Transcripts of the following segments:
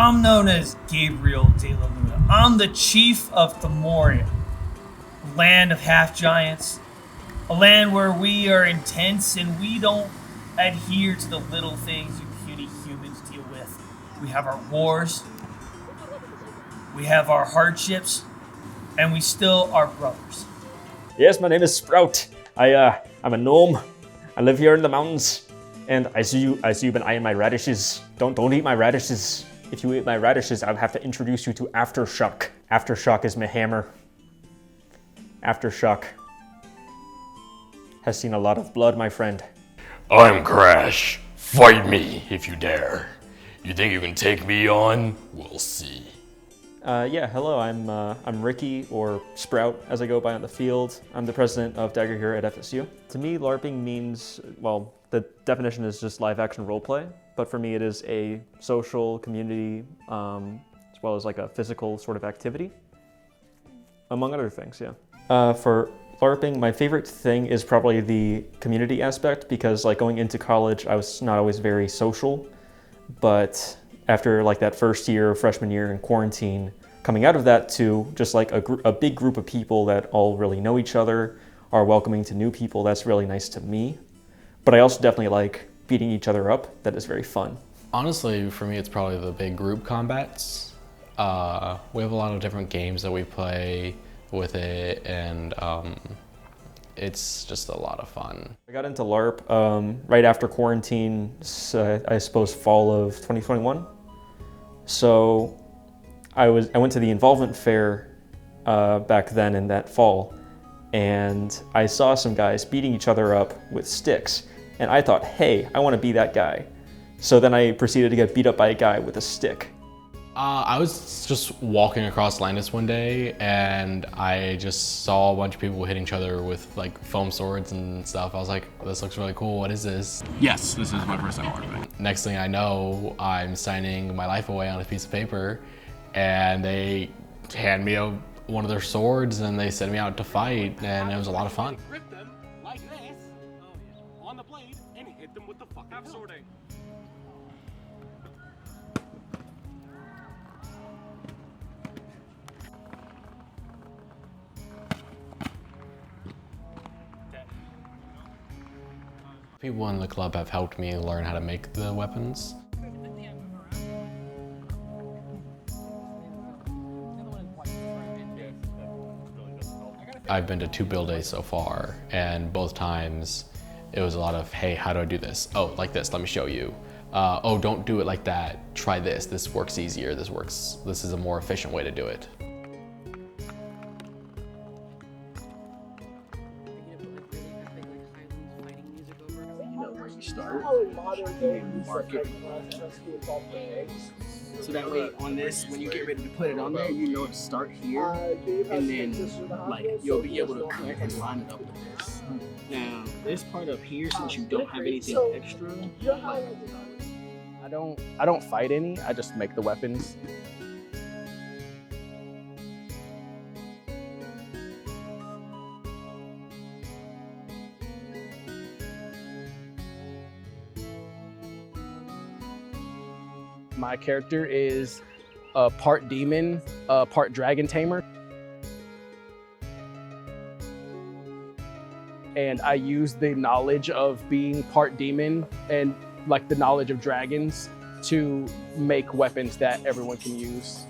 I'm known as Gabriel de la Luna. I'm the chief of Themoria, a land of half-giants, a land where we are intense and we don't adhere to the little things you puny humans deal with. We have our wars, we have our hardships, and we still are brothers. Yes, my name is Sprout. I'm a gnome. I live here in the mountains, and I see you've been eyeing my radishes. Don't eat my radishes. If you eat my radishes, I'll have to introduce you to Aftershock. Aftershock is my hammer. Aftershock has seen a lot of blood, my friend. I'm Crash. Fight me if you dare. You think you can take me on? We'll see. Yeah, hello, I'm Ricky, or Sprout, as I go by on the field. I'm the president of Dagger here at FSU. To me, LARPing means, well, the definition is just live action roleplay, but for me it is a social community, as well as like a physical sort of activity, among other things, yeah. For LARPing, my favorite thing is probably the community aspect, because like going into college, I was not always very social, but after like that first year, freshman year in quarantine, coming out of that to just like a big group of people that all really know each other, are welcoming to new people, that's really nice to me. But I also definitely like beating each other up. That is very fun. Honestly, for me, it's probably the big group combats. We have a lot of different games that we play with it, and it's just a lot of fun. I got into LARP right after quarantine, I suppose fall of 2021. So I went to the involvement fair back then in that fall, and I saw some guys beating each other up with sticks, and I thought, hey, I want to be that guy. So then I proceeded to get beat up by a guy with a stick. I was just walking across Landis one day, and I just saw a bunch of people hitting each other with like foam swords and stuff. I was like, this looks really cool, what is this? Yes, this is my first time LARPing. Next thing I know, I'm signing my life away on a piece of paper, and they hand me one of their swords and they send me out to fight, and it was a lot of fun. Rip them like this, on the blade, and hit them with the fucking swording. People in the club have helped me learn how to make the weapons. I've been to 2 build days so far, and both times it was a lot of, hey, how do I do this? Oh, like this, let me show you. Oh, don't do it like that, try this, this works easier, this is a more efficient way to do it. Start market. So that way on this, when you get ready to put it on there, you know to start here, and then like you'll be able to cut and line it up with this. Now this part up here, since you don't have anything extra, I don't fight any. I just make the weapons. My character is a part demon, part dragon tamer. And I use the knowledge of being part demon and like the knowledge of dragons to make weapons that everyone can use.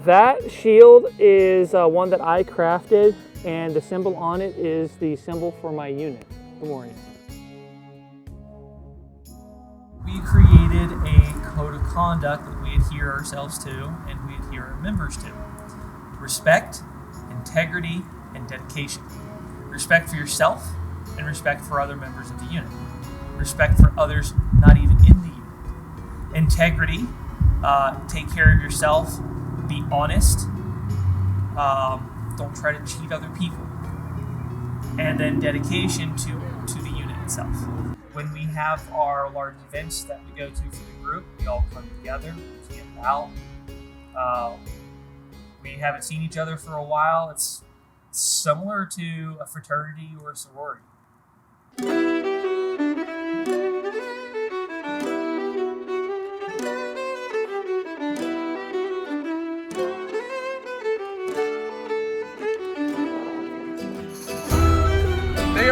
That shield is one that I crafted, and the symbol on it is the symbol for my unit. Good morning. We created a code of conduct that we adhere ourselves to and we adhere our members to. Respect, integrity, and dedication. Respect for yourself and respect for other members of the unit. Respect for others not even in the unit. Integrity, take care of yourself, be honest, don't try to cheat other people. And then dedication to the unit itself. When we have our large events that we go to for the group, we all come together, we camp out. We haven't seen each other for a while. It's similar to a fraternity or a sorority.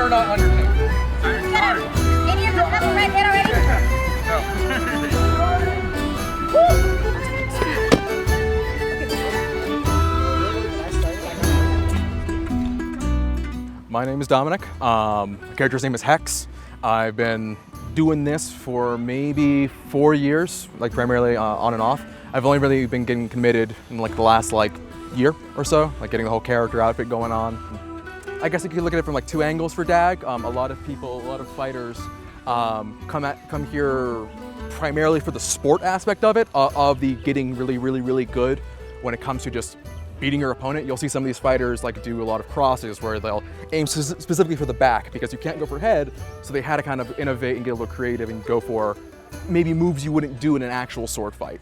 are not undertaken. Maybe you're not the right bit already? My name is Dominic. My character's name is Hex. I've been doing this for maybe 4 years, like primarily on and off. I've only really been getting committed in like the last year or so, like getting the whole character outfit going on. I guess you could look at it from like 2 angles for DAG. A lot of people, a lot of fighters come here primarily for the sport aspect of it, of the getting really good when it comes to just beating your opponent. You'll see some of these fighters like do a lot of crosses where they'll aim specifically for the back because you can't go for head, so they had to kind of innovate and get a little creative and go for maybe moves you wouldn't do in an actual sword fight.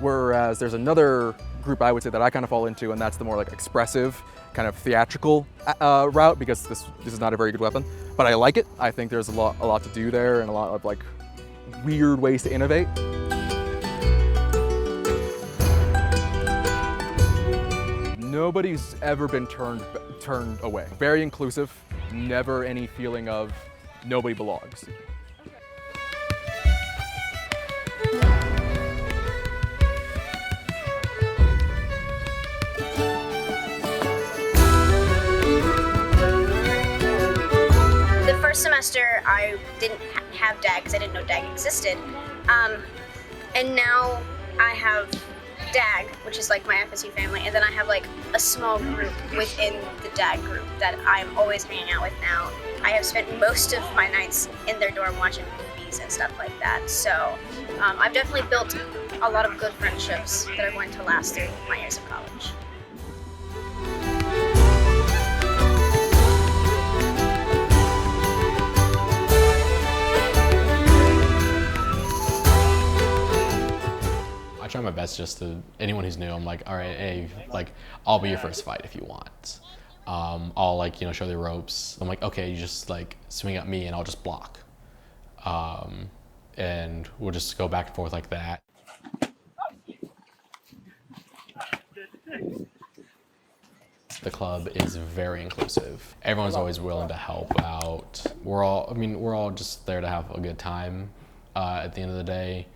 Whereas there's another group I would say that I kind of fall into, and that's the more like expressive, kind of theatrical route, because this is not a very good weapon, but I like it. I think there's a lot to do there and a lot of like weird ways to innovate. Nobody's ever been turned away. Very inclusive, never any feeling of nobody belongs. The first semester I didn't have DAG because I didn't know DAG existed. And now I have DAG, which is like my FSU family, and then I have like a small group within the DAG group that I'm always hanging out with now. I have spent most of my nights in their dorm watching movies and stuff like that, so I've definitely built a lot of good friendships that are going to last through my years of college. I try my best just to, anyone who's new, I'm like, all right, hey, like, I'll be your first fight if you want. I'll like, show the ropes. I'm like, okay, you just like swing at me and I'll just block. And we'll just go back and forth like that. The club is very inclusive. Everyone's always willing to help out. We're all just there to have a good time at the end of the day.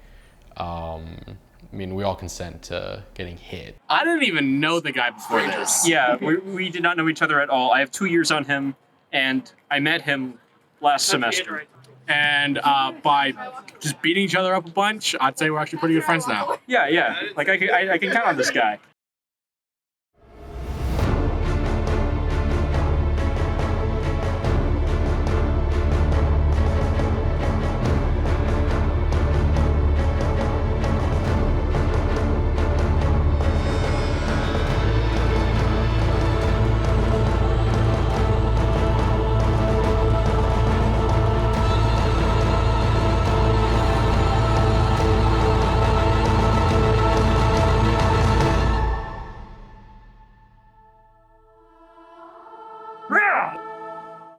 We all consent to getting hit. I didn't even know the guy before this. Yeah, we did not know each other at all. I have 2 years on him, and I met him last semester. And by just beating each other up a bunch, I'd say we're actually pretty good friends now. Yeah. Like I can count on this guy.